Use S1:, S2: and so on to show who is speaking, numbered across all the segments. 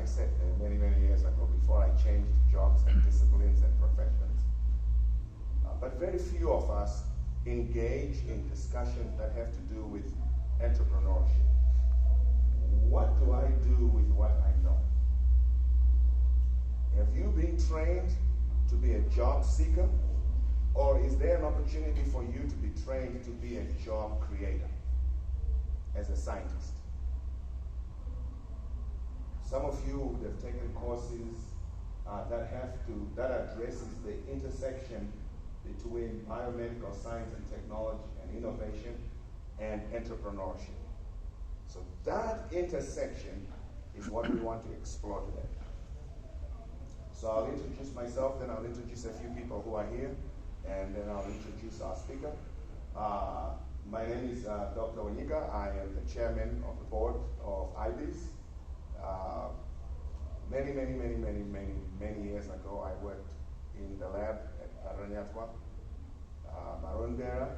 S1: said many, many years ago, before I changed jobs and disciplines and professions. But very few of us engage in discussions that have to do with entrepreneurship. What do I do with what I know? Have you been trained to be a job seeker? Or is there an opportunity for you to be trained to be a job creator as a scientist? Some of you have taken courses that addresses the intersection between biomedical science and technology and innovation and entrepreneurship. So that intersection is what we want to explore today. So I'll introduce myself, then I'll introduce a few people who are here, and then I'll introduce our speaker. My name is Dr. Onyika. I am the chairman of the board of IBIS. Many years ago, I worked in the lab at Aranyatwa, Marondera,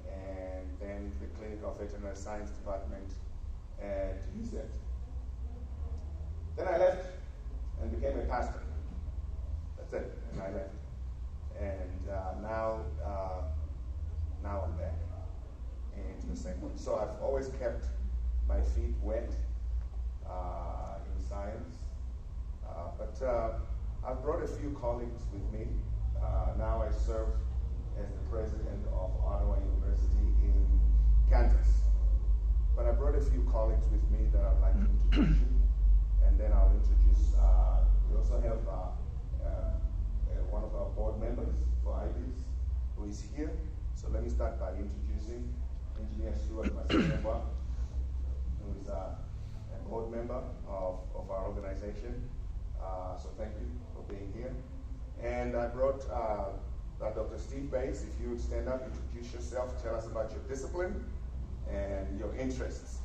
S1: and then the Clinical Veterinary Science Department at UZ. Then I left and became a pastor. That's it, and I left. And now I'm back into the same one. So I've always kept my feet wet in science. But I've brought a few colleagues with me. Now I serve as the president of Ottawa University in Kansas. But I brought a few colleagues with me that I'd like to introduce you. And then I'll introduce, we also have one of our board members for IBIS who is here. So let me start by introducing Engineer Stuart Masenebwa, who is a board member of our organization. So thank you for being here. And I brought Dr. Steve Bates. If you would stand up, introduce yourself, tell us about your discipline and your interests.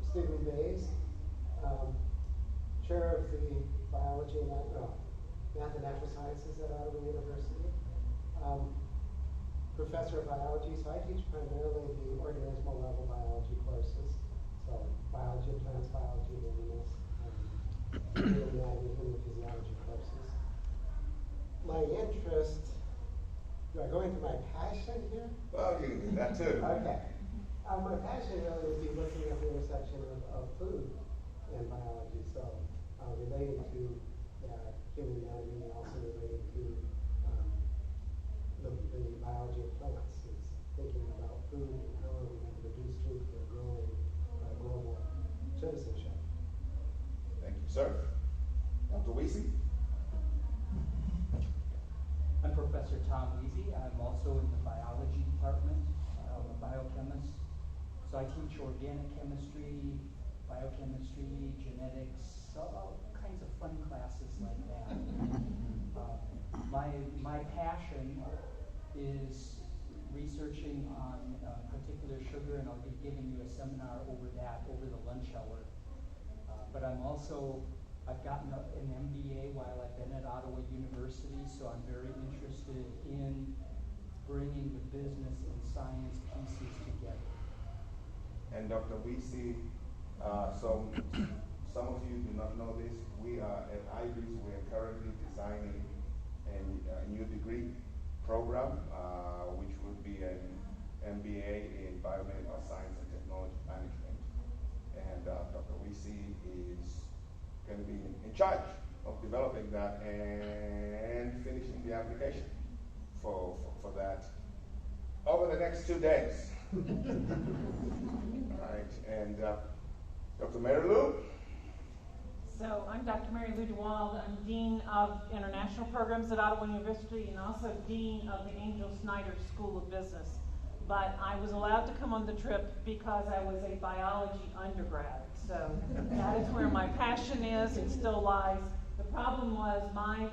S2: Stephen Bates, chair of the biology and math and natural sciences at Ottawa University. Professor of biology, so I teach primarily the organismal level biology courses. So biology of plants, biology of animals, anatomy and physiology courses. My interest, do I go into my passion here?
S1: Well, you can do that too.
S2: Okay. My passion really would be looking at the intersection of food and biology. So related to human anatomy and also related to the biology of plants is thinking about food and how are we going to produce food for a growing global citizenship.
S1: Thank you, sir. Dr. Weesey?
S3: I'm Professor Tom Weesey. I'm also in the biology department. I'm a biochemist. So I teach organic chemistry, biochemistry, genetics, all kinds of fun classes like that. My passion is researching on particular sugar, and I'll be giving you a seminar over that over the lunch hour. But I've gotten an MBA while I've been at Ottawa University, so I'm very interested in bringing the business and science pieces together.
S1: And Dr. Weesey, so some of you do not know this, we are at IBIS, we are currently designing a new degree program, which would be an MBA in Biomedical Science and Technology Management. And Dr. Weesey is going to be in charge of developing that and finishing the application for that over the next 2 days. All right, and Dr. Mary Lou?
S4: So I'm Dr. Mary Lou DeWald. I'm Dean of International Programs at Ottawa University and also Dean of the Angel Snyder School of Business. But I was allowed to come on the trip because I was a biology undergrad. So that is where my passion is. It still lies. The problem was my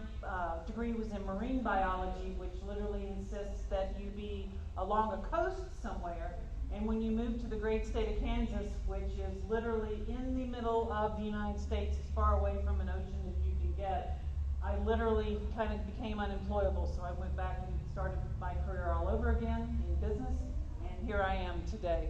S4: degree was in marine biology, which literally insists that you be along a coast somewhere. And when you move to the great state of Kansas, which is literally in the middle of the United States, as far away from an ocean as you can get, I literally kind of became unemployable. So I went back and started my career all over again in business, and here I am today.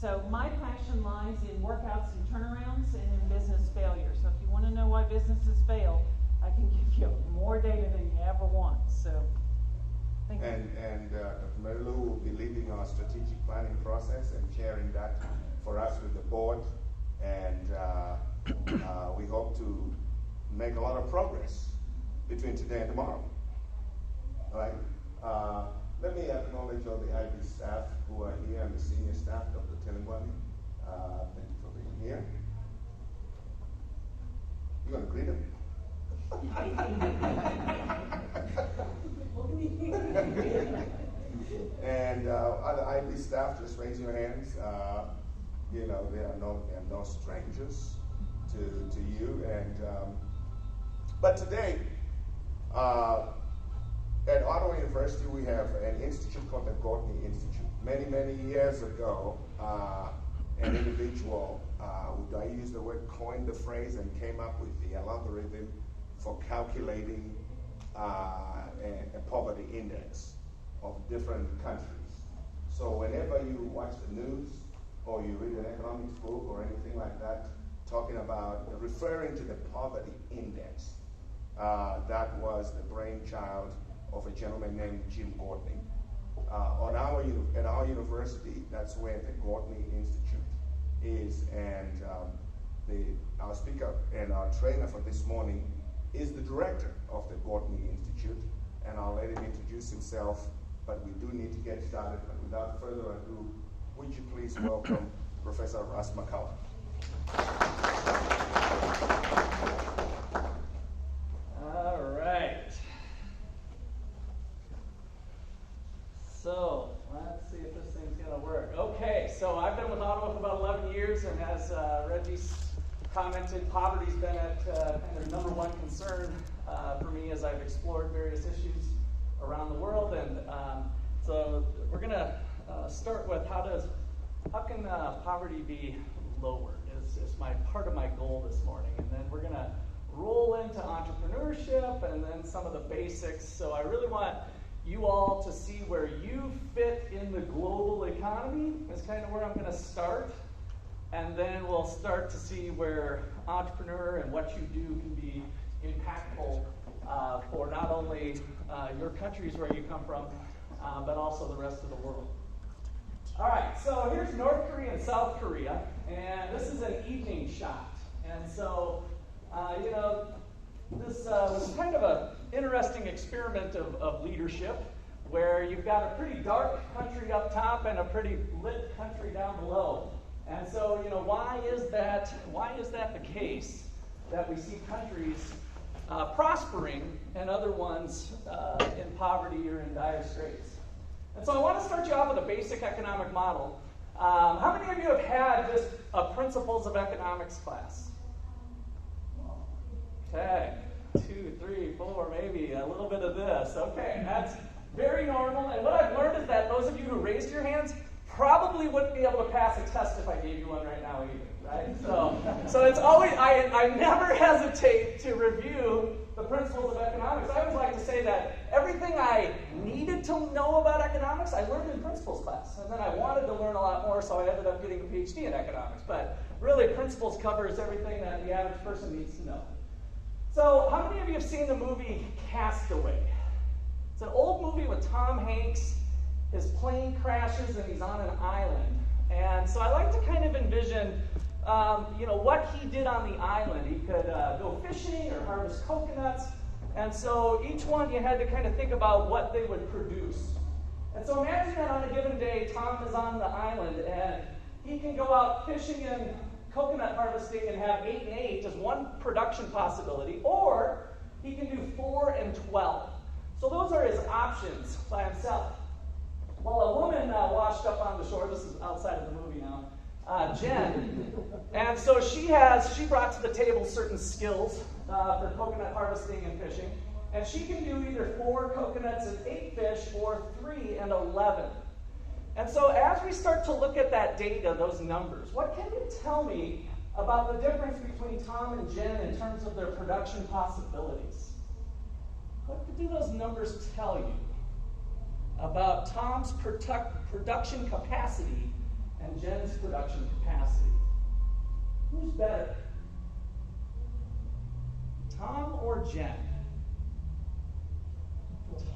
S4: So my passion lies in workouts and turnarounds and in business failure. So if you want to know why businesses fail, I can give you more data than you ever want. So thank you.
S1: And Dr. Mary Lou will be leading our strategic planning process and sharing that for us with the board. And we hope to make a lot of progress between today and tomorrow. All right. Let me acknowledge all the IB staff who are here and the senior staff, Dr. Telingwani. Thank you for being here. You going to greet them? And other IB staff, just raise your hands. You know, they are no strangers to you. And but today, at Ottawa University, we have an institute called the Gortney Institute. Many years ago, an individual, I use the word, coined the phrase and came up with the algorithm for calculating a poverty index of different countries. So whenever you watch the news or you read an economics book or anything like that, talking about, referring to the poverty index, that was the brainchild of a gentleman named Jim Gortney. At our university, that's where the Gortney Institute is, and our speaker and our trainer for this morning is the director of the Gortney Institute, and I'll let him introduce himself, but we do need to get started. But without further ado, would you please welcome Professor Russ McCullough.
S5: All right. So let's see if this thing's going to work. Okay, so I've been with Ottawa for about 11 years, and as Reggie's commented, poverty's been at kind of number one concern for me as I've explored various issues around the world. And so we're going to start with how can poverty be lowered is part of my goal this morning. And then we're going to roll into entrepreneurship and then some of the basics. So I really want you all to see where you fit in the global economy is kind of where I'm going to start. And then we'll start to see where entrepreneur and what you do can be impactful for not only your countries where you come from, but also the rest of the world. All right, so here's North Korea and South Korea, and this is an evening shot. And so, this was kind of an interesting experiment of leadership, where you've got a pretty dark country up top and a pretty lit country down below. And so, why is that the case, that we see countries prospering and other ones in poverty or in dire straits? And so I want to start you off with a basic economic model. How many of you have had just a principles of economics class? Okay, 2, 3, 4, maybe a little bit of this. Okay, that's very normal. And what I've learned is that those of you who raised your hands probably wouldn't be able to pass a test if I gave you one right now either, right? So it's always, I never hesitate to review the principles of economics. I always like to say that everything I needed to know about economics, I learned in principles class. And then I wanted to learn a lot more, so I ended up getting a PhD in economics. But really, principles covers everything that the average person needs to know. So how many of you have seen the movie Castaway? It's an old movie with Tom Hanks. His plane crashes and he's on an island. And so I like to kind of envision, what he did on the island. He could go fishing or harvest coconuts. And so each one you had to kind of think about what they would produce. And so imagine that on a given day, Tom is on the island and he can go out fishing and coconut harvesting and have 8 and 8 as one production possibility, or he can do 4 and 12. So those are his options by himself. Well, a woman washed up on the shore. This is outside of the movie now. Jen. And so she brought to the table certain skills for coconut harvesting and fishing. And she can do either 4 coconuts and 8 fish or 3 and 11. And so as we start to look at that data, those numbers, what can you tell me about the difference between Tom and Jen in terms of their production possibilities? What do those numbers tell you about Tom's production capacity and Jen's production capacity. Who's better? Tom or Jen?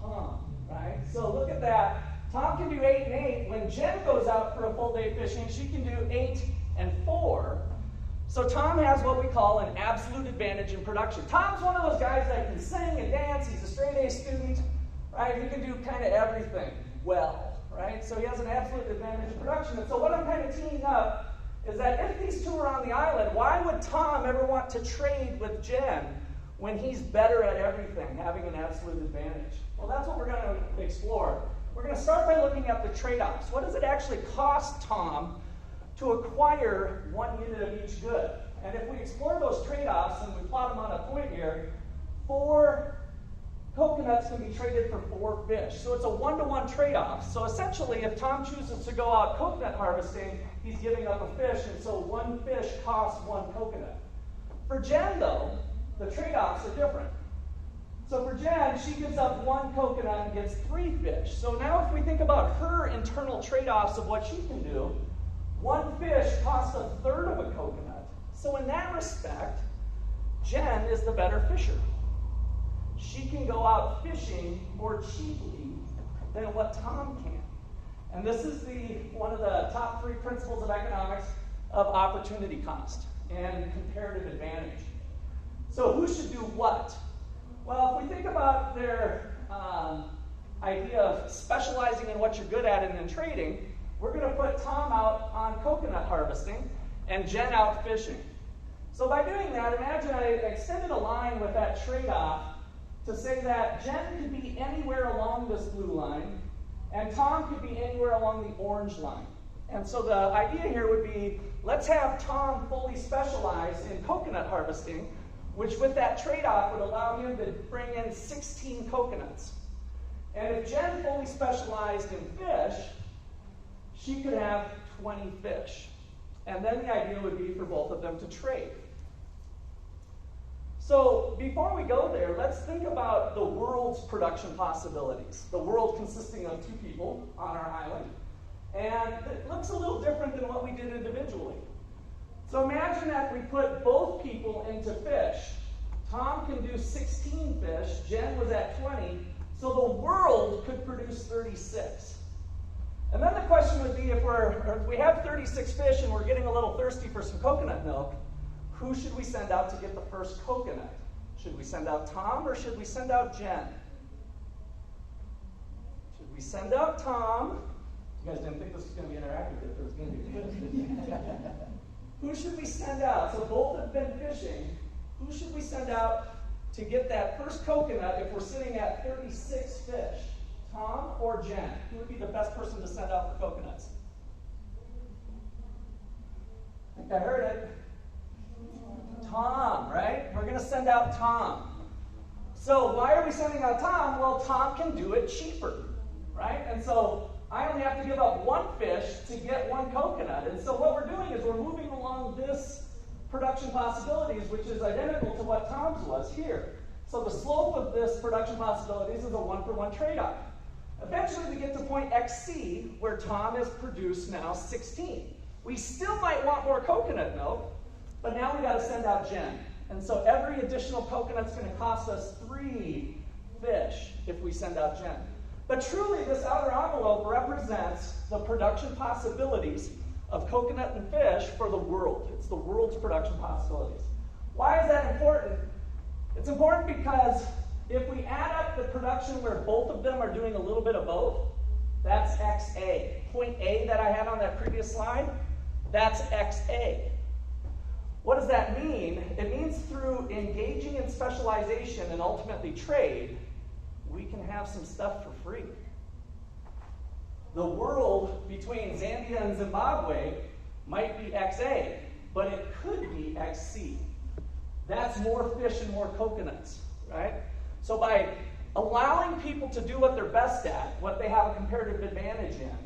S5: Tom, right? So look at that. Tom can do 8 and 8. When Jen goes out for a full day fishing, she can do 8 and 4. So Tom has what we call an absolute advantage in production. Tom's one of those guys that can sing and dance. He's a straight A student, right? He can do kind of everything well, right? So he has an absolute advantage in production. And so what I'm kind of teeing up is that if these two are on the island, why would Tom ever want to trade with Jen when he's better at everything, having an absolute advantage? Well, that's what we're going to explore. We're going to start by looking at the trade-offs. What does it actually cost Tom to acquire 1 unit of each good? And if we explore those trade-offs and we plot them on a point here, 4 coconuts can be traded for 4 fish. So it's a 1-to-1 trade-off. So essentially, if Tom chooses to go out coconut harvesting, he's giving up a fish, and so 1 fish costs 1 coconut. For Jen, though, the trade-offs are different. So for Jen, she gives up 1 coconut and gets 3 fish. So now if we think about her internal trade-offs of what she can do, 1 fish costs 1/3 of a coconut. So in that respect, Jen is the better fisher. She can go out fishing more cheaply than what Tom can. And this is one of the top 3 principles of economics of opportunity cost and comparative advantage. So who should do what? Well, if we think about their idea of specializing in what you're good at and then trading, we're going to put Tom out on coconut harvesting and Jen out fishing. So by doing that, imagine I extended a line with that trade-off to say that Jen could be anywhere along this blue line and Tom could be anywhere along the orange line. And so the idea here would be, let's have Tom fully specialize in coconut harvesting, which with that trade-off would allow him to bring in 16 coconuts. And if Jen fully specialized in fish, she could have 20 fish. And then the idea would be for both of them to trade. So before we go there, let's think about the world's production possibilities. The world consisting of 2 people on our island. And it looks a little different than what we did individually. So imagine that we put both people into fish. Tom can do 16 fish, Jen was at 20, so the world could produce 36. And then the question would be, if we have 36 fish and we're getting a little thirsty for some coconut milk, who should we send out to get the first coconut? Should we send out Tom or should we send out Jen? Should we send out Tom? You guys didn't think this was going to be interactive, if it was going to be good. Who should we send out? So both have been fishing. Who should we send out to get that first coconut if we're sitting at 36 fish? Tom or Jen? Who would be the best person to send out for coconuts? I think I heard it. Tom, right? We're going to send out Tom. So why are we sending out Tom? Well, Tom can do it cheaper, right? And so I only have to give up 1 fish to get 1 coconut. And so what we're doing is we're moving along this production possibilities, which is identical to what Tom's was here. So the slope of this production possibilities is a 1-for-1 trade-off. Eventually we get to point XC, where Tom has produced now 16. We still might want more coconut milk, but now we've got to send out Jen. And so every additional coconut's going to cost us 3 fish if we send out Jen. But truly, this outer envelope represents the production possibilities of coconut and fish for the world. It's the world's production possibilities. Why is that important? It's important because if we add up the production where both of them are doing a little bit of both, that's XA. Point A that I had on that previous slide, that's XA. What does that mean? It means through engaging in specialization and ultimately trade, we can have some stuff for free. The world between Zambia and Zimbabwe might be XA, but it could be XC. That's more fish and more coconuts, right? So by allowing people to do what they're best at, what they have a comparative advantage in,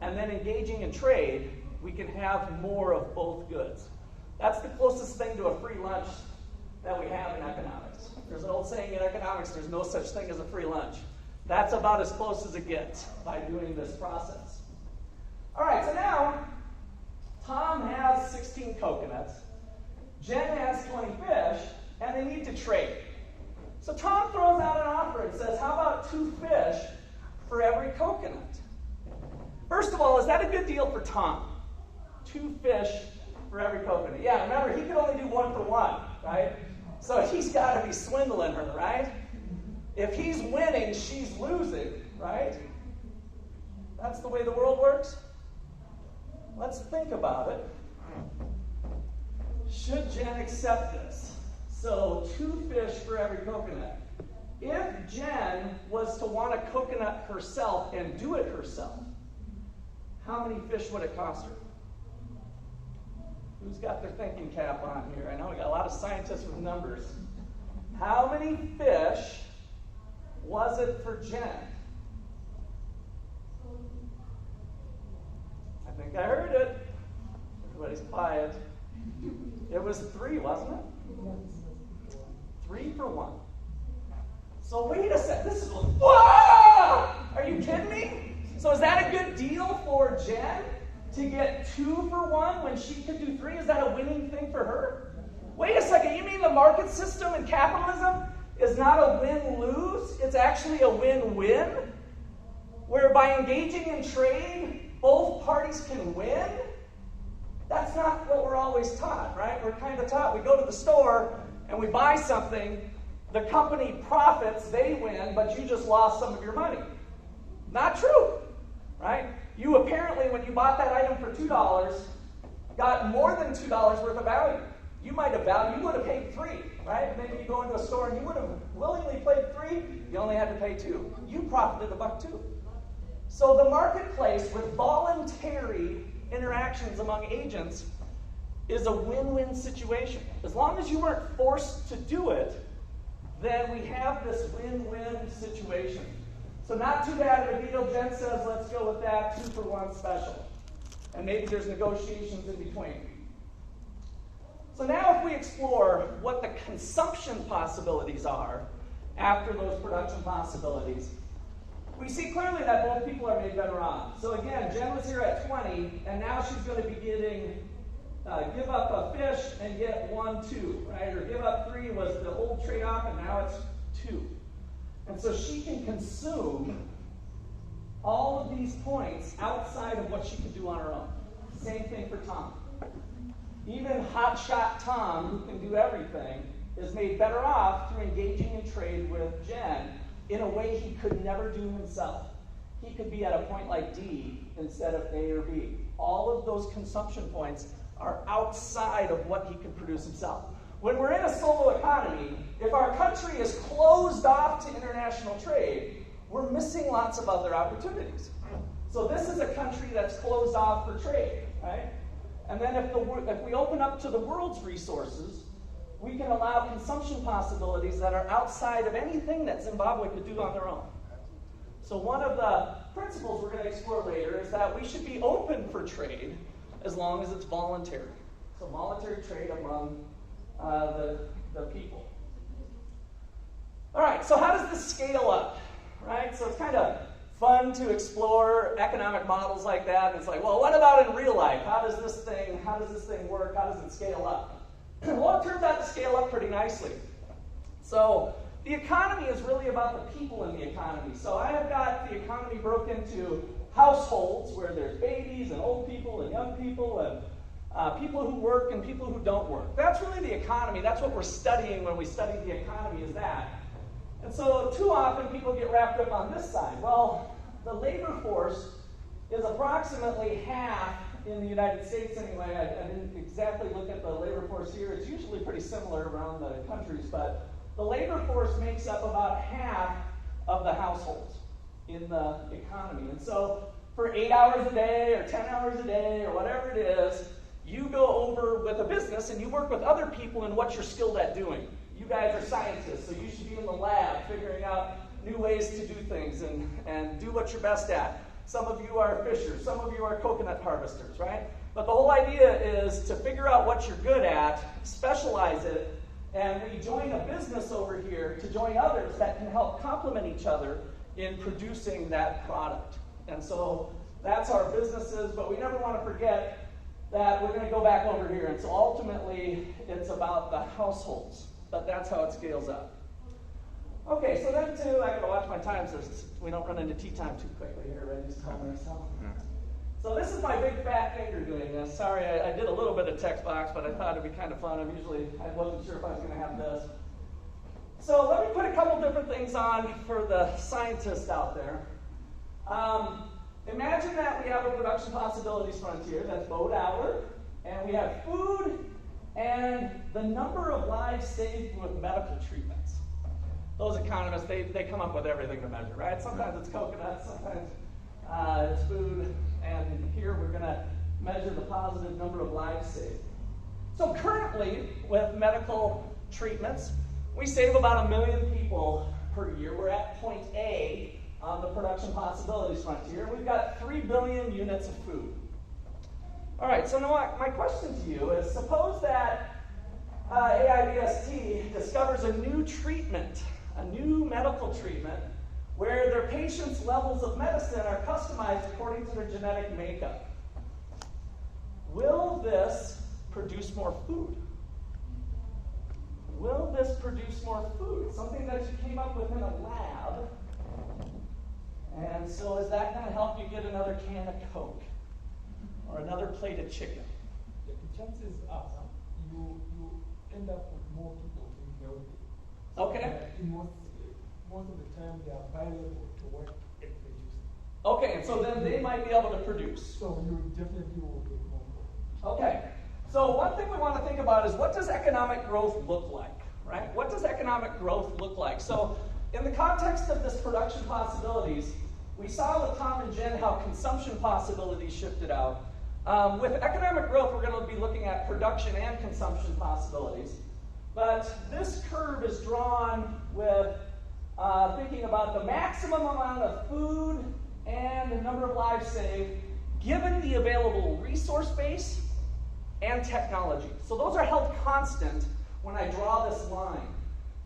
S5: and then engaging in trade, we can have more of both goods. That's the closest thing to a free lunch that we have in economics. There's an old saying in economics, there's no such thing as a free lunch. That's about as close as it gets by doing this process. All right, so now coconuts. Jen has 20 fish, and they need to trade. So Tom throws out an offer and says, how about 2 fish for every coconut? First of all, is that a good deal for Tom? 2 fish for every coconut. Yeah, remember, he could only do 1 for 1, right? So he's got to be swindling her, right? If he's winning, she's losing, right? That's the way the world works. Let's think about it. Should Jen accept this? So 2 fish for every coconut. If Jen was to want a coconut herself and do it herself, how many fish would it cost her? Who's got their thinking cap on here? I know we got a lot of scientists with numbers. How many fish was it for Jen? I think I heard it. Everybody's quiet. It was 3, wasn't it? 3 for 1. So wait a second. This is, whoa! Are you kidding me? So is that a good deal for Jen to get 2 for 1 when she could do 3? Is that a winning thing for her? Wait a second. You mean the market system in capitalism is not a win-lose? It's actually a win-win? Where by engaging in trade, both parties can win? That's not what we're always taught, right? We're kind of taught we go to the store and we buy something, the company profits, they win, but you just lost some of your money. Not true, right? You apparently, when you bought that item for $2, got more than $2 worth of value. You would have paid 3, right? Maybe you go into a store and you would have willingly paid 3, you only had to pay 2. You profited $1 too. So the marketplace with voluntary interactions among agents is a win-win situation. As long as you weren't forced to do it, then we have this win-win situation. So not too bad of a deal. Jen says, let's go with that 2 for 1 special. And maybe there's negotiations in between. So now if we explore what the consumption possibilities are after those production possibilities, we see clearly that both people are made better off. So again, Jen was here at 20, and now she's going to be getting, give up a fish and get 1, 2, right? Or give up 3 was the old trade-off, and now it's 2. And so she can consume all of these points outside of what she could do on her own. Same thing for Tom. Even hotshot Tom, who can do everything, is made better off through engaging in trade with Jen in a way he could never do himself. He could be at a point like D instead of A or B. All of those consumption points are outside of what he could produce himself. When we're in a solo economy, if our country is closed off to international trade, we're missing lots of other opportunities. So this is a country that's closed off for trade, right? And then if we open up to the world's resources, we can allow consumption possibilities that are outside of anything that Zimbabwe could do on their own. So one of the principles we're going to explore later is that we should be open for trade as long as it's voluntary. So voluntary trade among the people. All right, so how does this scale up, right? So it's kind of fun to explore economic models like that. And it's like, well, what about in real life? How does this thing work? How does it scale up? Well, it turns out to scale up pretty nicely. So the economy is really about the people in the economy. So I have got the economy broken into households where there's babies and old people and young people and people who work and people who don't work. That's really the economy. That's what we're studying when we study the economy, is that. And so too often people get wrapped up on this side. Well, the labor force is approximately half in the United States anyway. I didn't exactly look at the labor force here. It's usually pretty similar around the countries, but the labor force makes up about half of the households in the economy. And so for 8 hours a day or 10 hours a day or whatever it is, you go over with a business and you work with other people in what you're skilled at doing. You guys are scientists, so you should be in the lab figuring out new ways to do things and do what you're best at. Some of you are fishers, some of you are coconut harvesters, right? But the whole idea is to figure out what you're good at, specialize it, and we join a business over here to join others that can help complement each other in producing that product. And so that's our businesses, but we never want to forget that we're going to go back over here. And so ultimately, it's about the households, but that's how it scales up. Okay, so then too, I gotta watch my time so we don't run into tea time too quickly here, right? Just tell myself. So this is my big fat finger doing this. Sorry, I did a little bit of text box, but I thought it'd be kind of fun. I wasn't sure if I was gonna have this. So let me put a couple different things on for the scientists out there. Imagine that we have a production possibilities frontier, that's boat hour, and we have food and the number of lives saved with medical treatments. Those economists, they come up with everything to measure, right? Sometimes it's coconuts, sometimes it's food, and here we're going to measure the positive number of lives saved. So currently, with medical treatments, we save about 1 million people per year. We're at point A on the production possibilities frontier. We've got 3 billion units of food. All right, so now my question to you is, suppose that AIBST discovers a new treatment, a new medical treatment, where their patients' levels of medicine are customized according to their genetic makeup. Will this produce more food? Will this produce more food? Something that you came up with in a lab. And so is that going to help you get another can of Coke? Or another plate of chicken?
S6: The chances are you end up with more people being healthy.
S5: Okay.
S6: In most of the time, they are viable to work and produce.
S5: Okay, and so then they might be able to produce.
S6: So you definitely will get more.
S5: Okay. So one thing we want to think about is, what does economic growth look like, right? What does economic growth look like? So in the context of this production possibilities, we saw with Tom and Jen how consumption possibilities shifted out. With economic growth, we're going to be looking at production and consumption possibilities. But this curve is drawn with thinking about the maximum amount of food and the number of lives saved given the available resource base and technology. So those are held constant when I draw this line.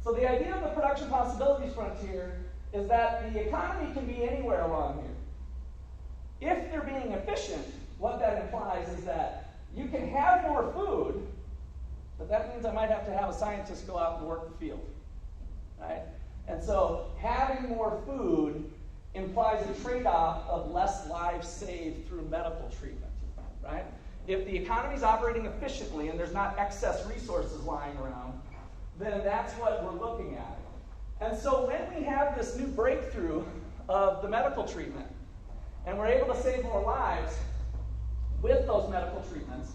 S5: So the idea of the production possibilities frontier is that the economy can be anywhere along here. If they're being efficient, what that implies is that you can have more food, but that means I might have to have a scientist go out and work the field, right? And so having more food implies a trade-off of less lives saved through medical treatment, right? If the economy is operating efficiently and there's not excess resources lying around, then that's what we're looking at. And so when we have this new breakthrough of the medical treatment, and we're able to save more lives with those medical treatments,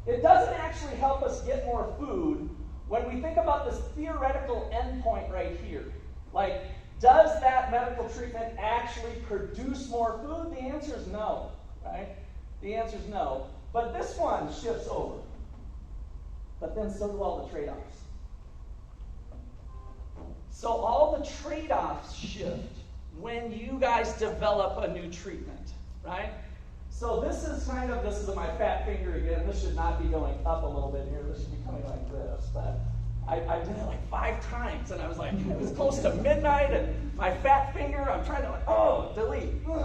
S5: it doesn't actually help us get more food when we think about this theoretical endpoint right here. Like, does that medical treatment actually produce more food? The answer is no, right? The answer is no. But this one shifts over. But then so do all the trade-offs. So all the trade-offs shift when you guys develop a new treatment, right? So this is my fat finger again. This should not be going up a little bit here. This should be coming like this. But I did it like 5 times, and I was like, it was close to midnight, and my fat finger, I'm trying to delete. All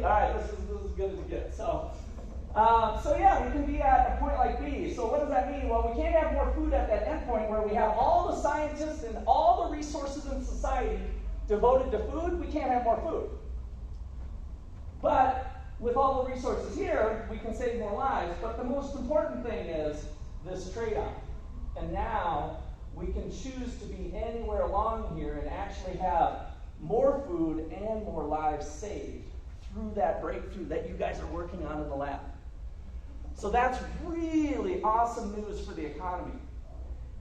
S5: right, this is good as it gets. So yeah, we can be at a point like B. So what does that mean? Well, we can't have more food at that endpoint where we have all the scientists and all the resources in society devoted to food. We can't have more food. But with all the resources here, we can save more lives. But the most important thing is this trade-off. And now we can choose to be anywhere along here and actually have more food and more lives saved through that breakthrough that you guys are working on in the lab. So that's really awesome news for the economy.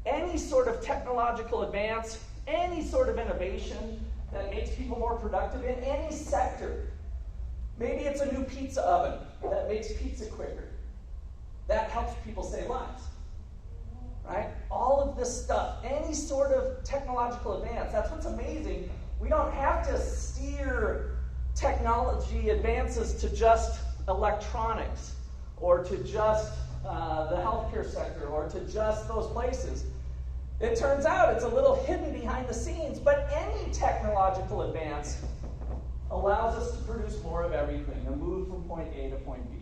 S5: Any sort of technological advance, any sort of innovation that makes people more productive in any sector. Maybe it's a new pizza oven that makes pizza quicker. That helps people save lives, right? All of this stuff, any sort of technological advance, that's what's amazing. We don't have to steer technology advances to just electronics or to just the healthcare sector or to just those places. It turns out it's a little hidden behind the scenes, but any technological advance allows us to produce more of everything and move from point A to point B.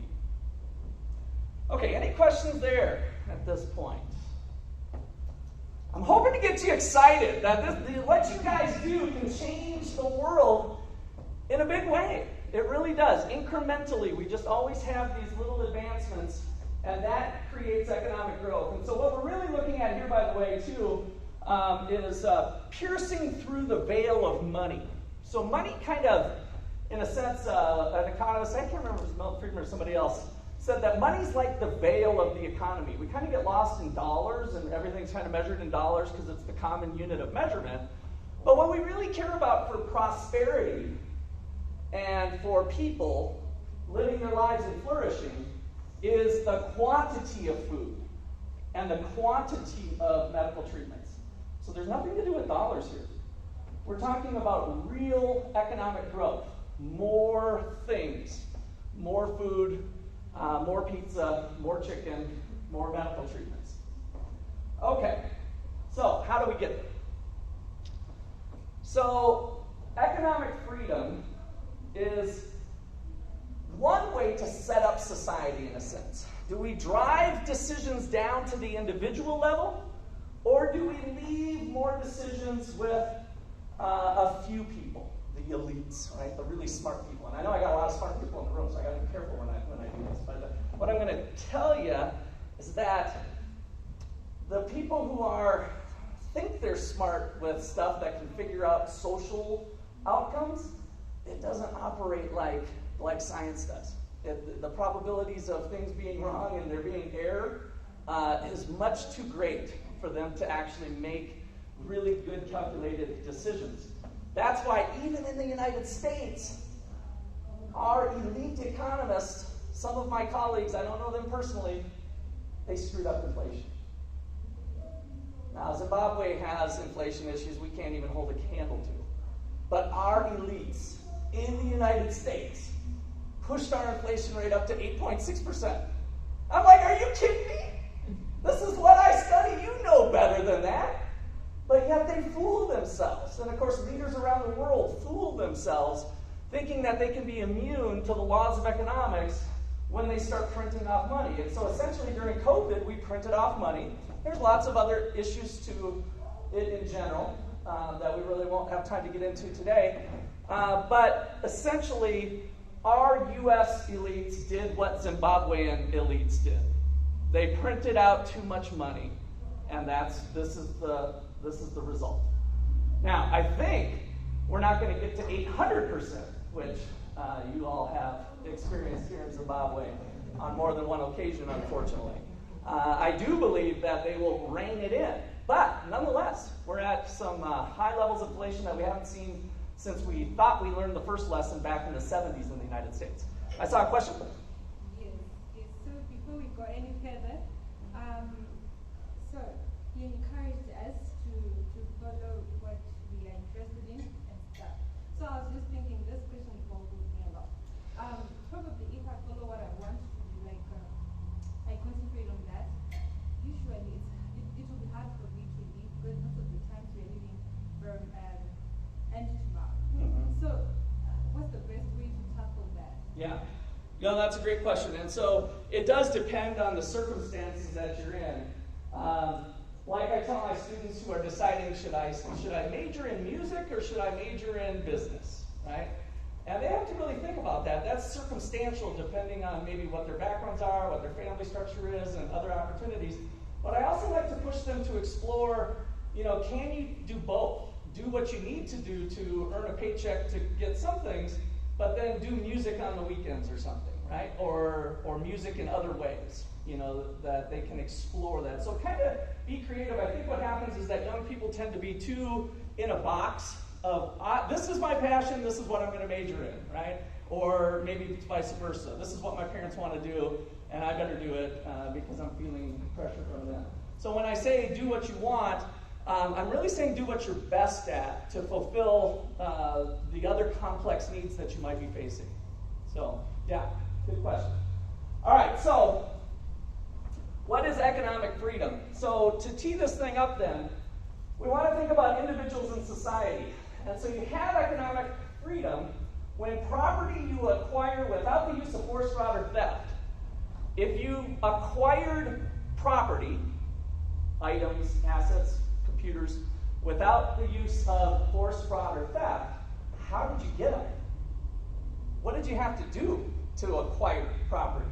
S5: Okay, any questions there at this point? I'm hoping to get you excited that what you guys do can change the world in a big way. It really does. Incrementally, we just always have these little advancements, and that creates economic growth. And so what we're really looking at here, by the way, too, is piercing through the veil of money. So money kind of, in a sense, an economist, I can't remember if it was Milton Friedman or somebody else, said that money's like the veil of the economy. We kind of get lost in dollars, and everything's kind of measured in dollars because it's the common unit of measurement. But what we really care about for prosperity and for people living their lives and flourishing is the quantity of food and the quantity of medical treatments. So there's nothing to do with dollars here. We're talking about real economic growth. More things, more food, more pizza, more chicken, more medical treatments. Okay, so how do we get there? So economic freedom is one way to set up society in a sense. Do we drive decisions down to the individual level, or do we leave more decisions with a few people, the elites, right? The really smart people. And I know I got a lot of smart people in the room, so I got to be careful when I do this. But what I'm going to tell you is that the people who think they're smart with stuff that can figure out social outcomes, it doesn't operate like science does. The probabilities of things being wrong and there being error is much too great for them to actually make really good calculated decisions. That's why even in the United States, our elite economists, some of my colleagues, I don't know them personally, they screwed up inflation. Now, Zimbabwe has inflation issues we can't even hold a candle to. But our elites in the United States pushed our inflation rate up to 8.6%. I'm like, are you kidding me? This is what I study. You know better than that. But yet they fool themselves. And of course, leaders around the world fool themselves thinking that they can be immune to the laws of economics when they start printing off money. And so essentially during COVID, we printed off money. There's lots of other issues to it in general that we really won't have time to get into today. But essentially, our U.S. elites did what Zimbabwean elites did. They printed out too much money, and this is the result. Now, I think we're not going to get to 800%, which you all have experienced here in Zimbabwe on more than one occasion, unfortunately. I do believe that they will rein it in. But nonetheless, we're at some high levels of inflation that we haven't seen since we thought we learned the first lesson back in the 70s in the United States. I saw a question.
S7: Yes. So before we go any further, so you encouraged us to follow what we are interested in and stuff. So I was just thinking this question bothers me a lot. Probably if I follow what I want to do, like I concentrate on that, usually it will be hard for me to live because most of the times we're living from end to mouth. So what's the best way to tackle that?
S5: Yeah. No, that's a great question. And so it does depend on the circumstances that you're in. Like I tell my students who are deciding, should I major in music or should I major in business, right? And they have to really think about that. That's circumstantial depending on maybe what their backgrounds are, what their family structure is, and other opportunities. But I also like to push them to explore, can you do both? Do what you need to do to earn a paycheck to get some things, but then do music on the weekends or something, right? Or music in other ways, that they can explore that. So kind of be creative. I think what happens is that young people tend to be too in a box of, this is my passion, this is what I'm going to major in, right? Or maybe it's vice versa. This is what my parents want to do, and I better do it because I'm feeling pressure from them. So when I say do what you want, I'm really saying do what you're best at to fulfill the other complex needs that you might be facing. So, yeah, good question. All right, so what is economic freedom? So to tee this thing up then, we want to think about individuals in society. And so you have economic freedom when property you acquire without the use of force, fraud, or theft if you acquired property, items, assets, computers, without the use of force, fraud, or theft, how did you get them? What did you have to do to acquire property?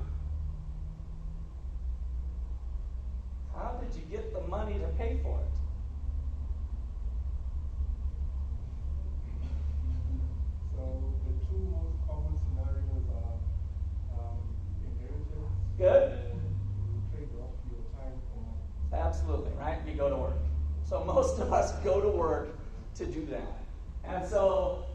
S5: How did you get the money to pay for it?
S6: So the two most common scenarios are inheritance.
S5: Good.
S6: And you trade off your time for money.
S5: Absolutely, right? You go to work. So most of us go to work to do that. And so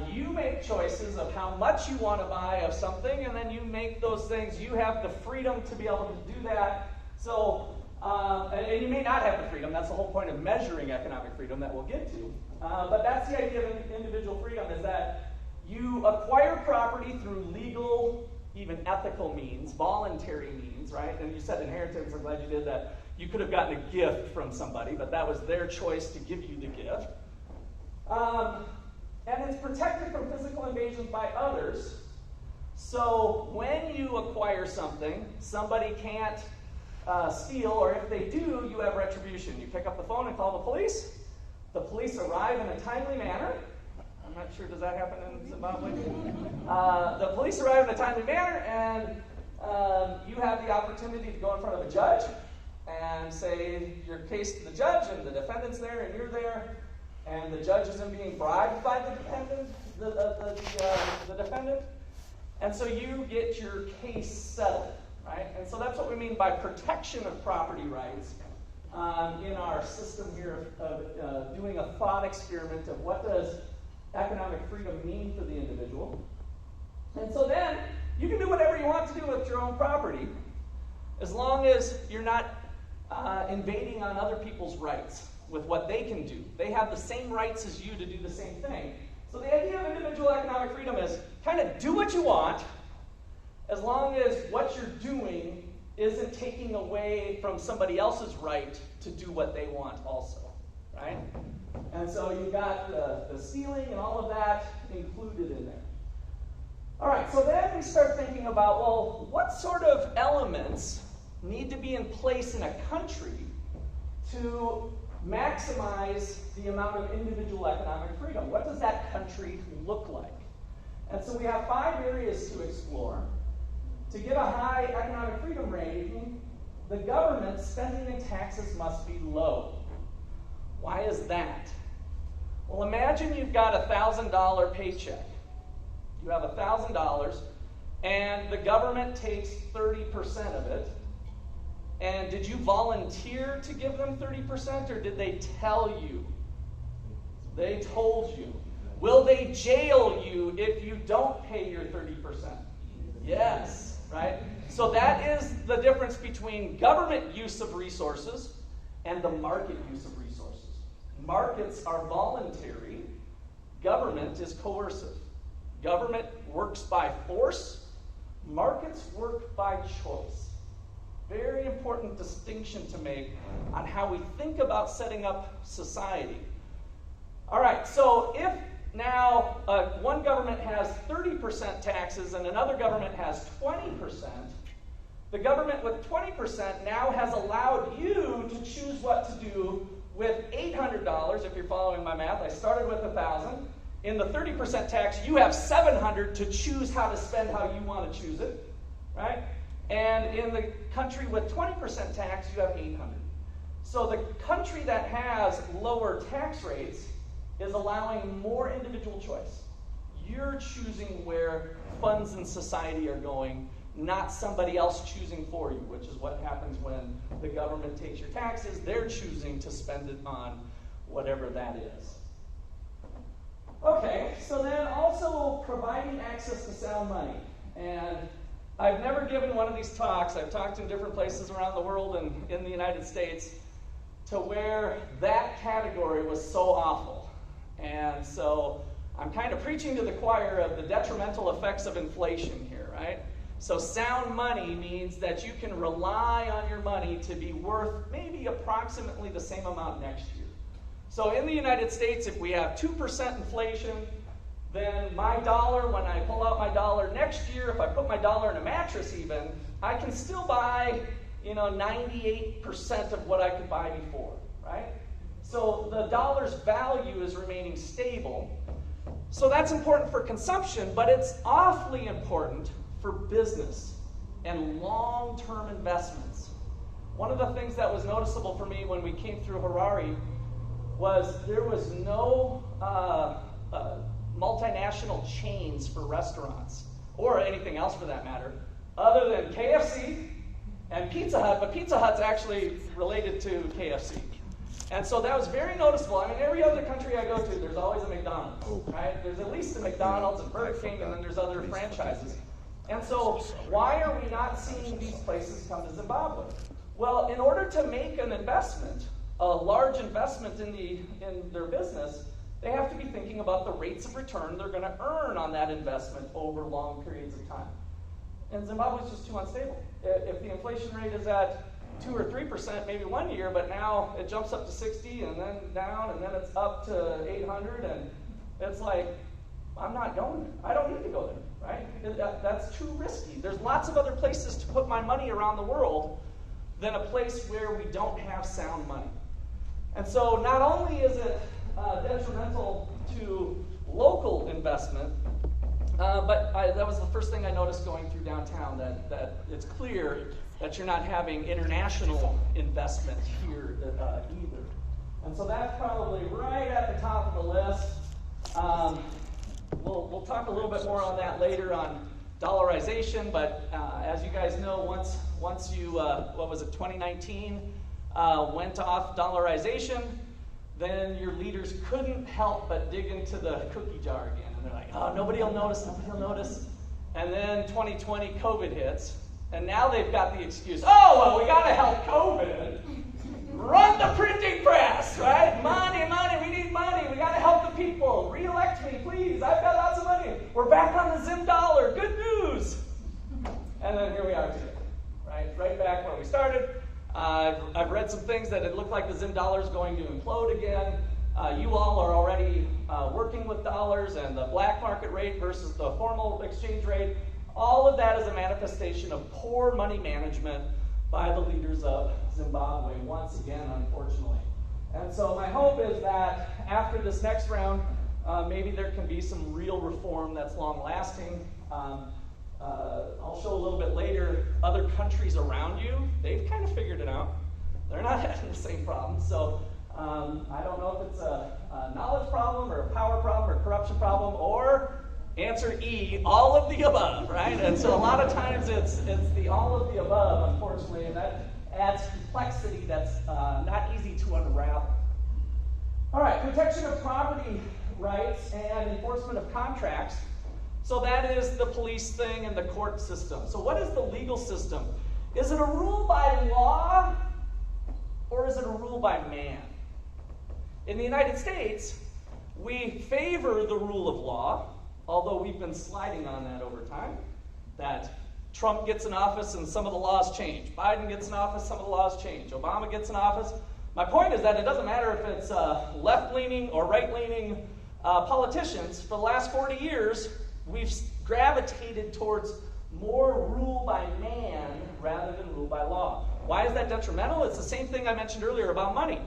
S5: you make choices of how much you want to buy of something, and then you make those things. You have the freedom to be able to do that. So, and you may not have the freedom. That's the whole point of measuring economic freedom that we'll get to. But that's the idea of individual freedom, is that you acquire property through legal, even ethical means, voluntary means, right? And you said inheritance. I'm glad you did that. You could have gotten a gift from somebody, but that was their choice to give you the gift. And it's protected from physical invasions by others. So when you acquire something, somebody can't steal, or if they do, you have retribution. You pick up the phone and call the police. The police arrive in a timely manner. I'm not sure, does that happen in Zimbabwe? The police arrive in a timely manner, and you have the opportunity to go in front of a judge and say your case to the judge, and the defendant's there, and you're there, and the judge isn't being bribed by the defendant, and so you get your case settled, right? And so that's what we mean by protection of property rights in our system here of doing a thought experiment of what does economic freedom mean for the individual. And so then you can do whatever you want to do with your own property, as long as you're not invading on other people's rights with what they can do. They have the same rights as you to do the same thing. So the idea of individual economic freedom is kind of do what you want, as long as what you're doing isn't taking away from somebody else's right to do what they want also, right? And so you've got the stealing and all of that included in there. All right, so then we start thinking about, well, what sort of elements need to be in place in a country to maximize the amount of individual economic freedom? What does that country look like? And so we have 5 areas to explore. To get a high economic freedom rating, the government spending and taxes must be low. Why is that? Well, imagine you've got a $1,000 paycheck. You have $1,000, and the government takes 30% of it. And did you volunteer to give them 30%, or did they tell you? They told you. Will they jail you if you don't pay your 30%? Yes, right? So that is the difference between government use of resources and the market use of resources. Markets are voluntary. Government is coercive. Government works by force. Markets work by choice. Very important distinction to make on how we think about setting up society. All right, so if now one government has 30% taxes and another government has 20%, the government with 20% now has allowed you to choose what to do with $800. If you're following my math, I started with $1,000. In the 30% tax, you have $700 to choose how to spend how you want to choose it, right? And in the country with 20% tax, you have $800. So the country that has lower tax rates is allowing more individual choice. You're choosing where funds in society are going, not somebody else choosing for you, which is what happens when the government takes your taxes. They're choosing to spend it on whatever that is. Okay, so then also providing access to sound money. And I've never given one of these talks. I've talked in different places around the world and in the United States to where that category was so awful. And so I'm kind of preaching to the choir of the detrimental effects of inflation here, right? So sound money means that you can rely on your money to be worth maybe approximately the same amount next year. So in the United States, if we have 2% inflation, then my dollar, when I pull out my dollar next year, if I put my dollar in a mattress even, I can still buy, 98% of what I could buy before, right? So the dollar's value is remaining stable. So that's important for consumption, but it's awfully important for business and long-term investments. One of the things that was noticeable for me when we came through Harare was there was no multinational chains for restaurants, or anything else for that matter, other than KFC and Pizza Hut, but Pizza Hut's actually related to KFC. And so that was very noticeable. I mean, every other country I go to, there's always a McDonald's, right? There's at least a McDonald's and Burger King, and then there's other franchises. And so why are we not seeing these places come to Zimbabwe? Well, in order to make an investment, a large investment in their business, they have to be thinking about the rates of return they're going to earn on that investment over long periods of time. And Zimbabwe is just too unstable. If the inflation rate is at 2 or 3% maybe one year, but now it jumps up to 60 and then down and then it's up to 800, and it's like, I'm not going there. I don't need to go there, right? That's too risky. There's lots of other places to put my money around the world than a place where we don't have sound money. And so not only is it detrimental to local investment, but that was the first thing I noticed going through downtown, that it's clear that you're not having international investment here either. And so that's probably right at the top of the list. We'll talk a little bit more on that later on dollarization, but as you guys know, once you, 2019, went off dollarization, then your leaders couldn't help but dig into the cookie jar again. And they're like, oh, nobody will notice. And then 2020, COVID hits, and now they've got the excuse, oh, well, we got to help COVID. Run the printing press, right? Money, we need money. We got to help the people. Re-elect me, please. I've got lots of money. We're back on the Zim dollar. Good news. And then here we are today, right back where we started. I've read some things that it looked like the Zim dollar is going to implode again. You all are already working with dollars and the black market rate versus the formal exchange rate. All of that is a manifestation of poor money management by the leaders of Zimbabwe, once again, unfortunately. And so my hope is that after this next round, maybe there can be some real reform that's long-lasting. I'll show a little bit later other countries around you. They've kind of figured it out. They're not having the same problem. So I don't know if it's a knowledge problem or a power problem or a corruption problem, or answer E, all of the above, right? And so a lot of times it's the all of the above, unfortunately, and that adds complexity that's not easy to unravel. All right, protection of property rights and enforcement of contracts. So that is the police thing and the court system. So what is the legal system? Is it a rule by law, or is it a rule by man? In the United States, we favor the rule of law, although we've been sliding on that over time, that Trump gets in office and some of the laws change. Biden gets in office, some of the laws change. Obama gets in office. My point is that it doesn't matter if it's left-leaning or right-leaning politicians. For the last 40 years, we've gravitated towards more rule by man rather than rule by law. Why is that detrimental? It's the same thing I mentioned earlier about money,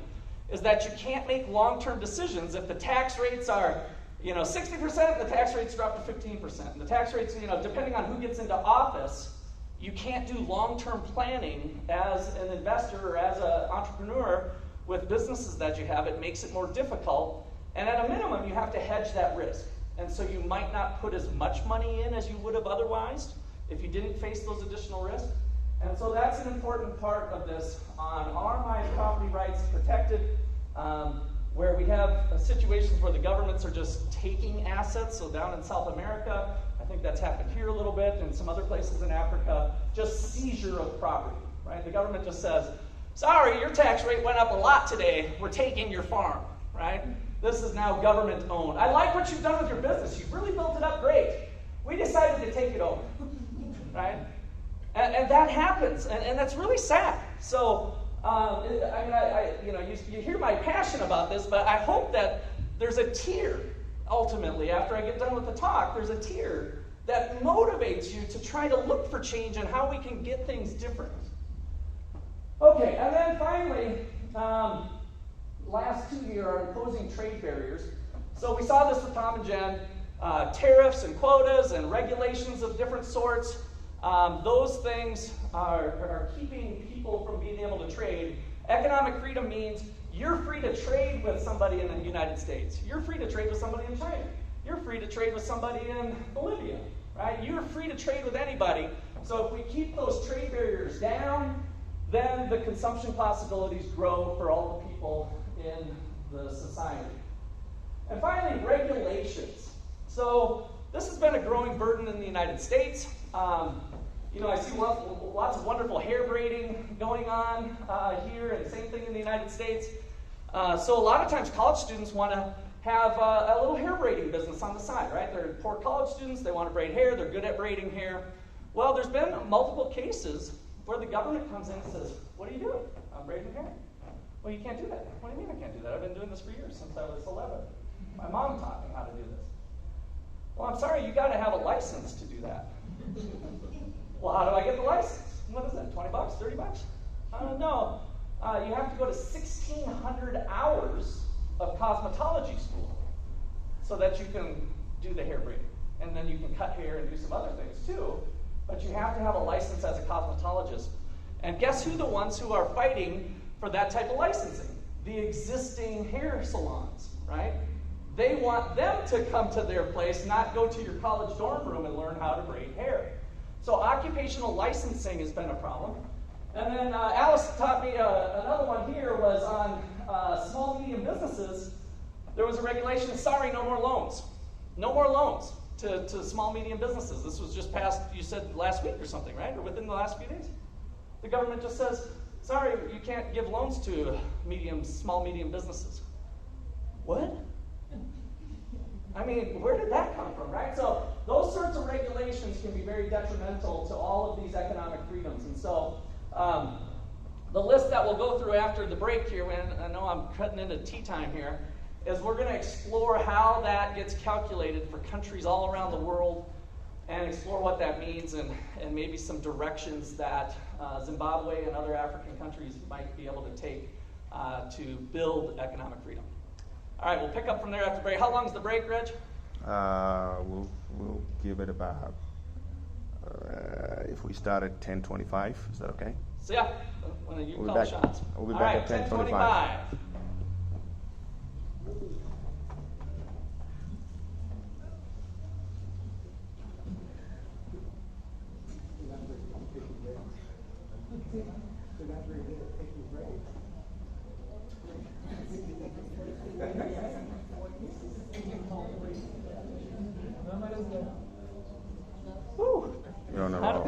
S5: is that you can't make long-term decisions if the tax rates are 60%, the tax rates drop to 15%. And the tax rates, depending on who gets into office, you can't do long-term planning as an investor or as an entrepreneur with businesses that you have. It makes it more difficult. And at a minimum, you have to hedge that risk. And so you might not put as much money in as you would have otherwise if you didn't face those additional risks. And so that's an important part of this on are my property rights protected? Where we have situations where the governments are just taking assets. So down in South America, I think that's happened here a little bit, and some other places in Africa, just seizure of property, right? The government just says, sorry, your tax rate went up a lot today. We're taking your farm, right? This is now government owned. I like what you've done with your business. You've really built it up great. We decided to take it over, right? And that happens, and that's really sad. So, you hear my passion about this, but I hope that there's a tier ultimately, after I get done with the talk, there's a tier that motivates you to try to look for change and how we can get things different. Okay, and then finally, last 2 here are imposing trade barriers. So we saw this with Tom and Jen, tariffs and quotas and regulations of different sorts. Those things are keeping people from being able to trade. Economic freedom means you're free to trade with somebody in the United States. You're free to trade with somebody in China. You're free to trade with somebody in Bolivia, right? You're free to trade with anybody. So if we keep those trade barriers down, then the consumption possibilities grow for all the people in the society. And finally, regulations. So this has been a growing burden in the United States. I see lots of wonderful hair braiding going on here, and same thing in the United States. So a lot of times college students want to have a little hair braiding business on the side, right? They're poor college students, they want to braid hair, they're good at braiding hair. Well, there's been multiple cases where the government comes in and says, what are you doing? I'm braiding hair. Well, you can't do that. What do you mean I can't do that? I've been doing this for years, since I was 11. My mom taught me how to do this. Well, I'm sorry, you got to have a license to do that. Well, how do I get the license? What is that, 20 bucks, 30 bucks? No. You have to go to 1,600 hours of cosmetology school so that you can do the hair braiding. And then you can cut hair and do some other things too. But you have to have a license as a cosmetologist. And guess who the ones who are fighting for that type of licensing? The existing hair salons, right? They want them to come to their place, not go to your college dorm room and learn how to braid hair. So occupational licensing has been a problem. And then Alice taught me another one here was on small, medium businesses. There was a regulation, sorry, no more loans. No more loans to small, medium businesses. This was just passed, you said last week or something, right? Or within the last few days. The government just says, sorry, you can't give loans to small, medium businesses. What? I mean, where did that come from, right? So those sorts of regulations can be very detrimental to all of these economic freedoms. And so the list that we'll go through after the break here, and I know I'm cutting into tea time here, is we're going to explore how that gets calculated for countries all around the world and explore what that means and maybe some directions that Zimbabwe and other African countries might be able to take to build economic freedom. All right, we'll pick up from there after break. How long is the break, Reg?
S1: We'll give it about, if we start at 10:25, is that okay?
S5: So yeah, you call the shots.
S1: We'll be back at 10:25.
S6: Woo!
S1: You're on a roll.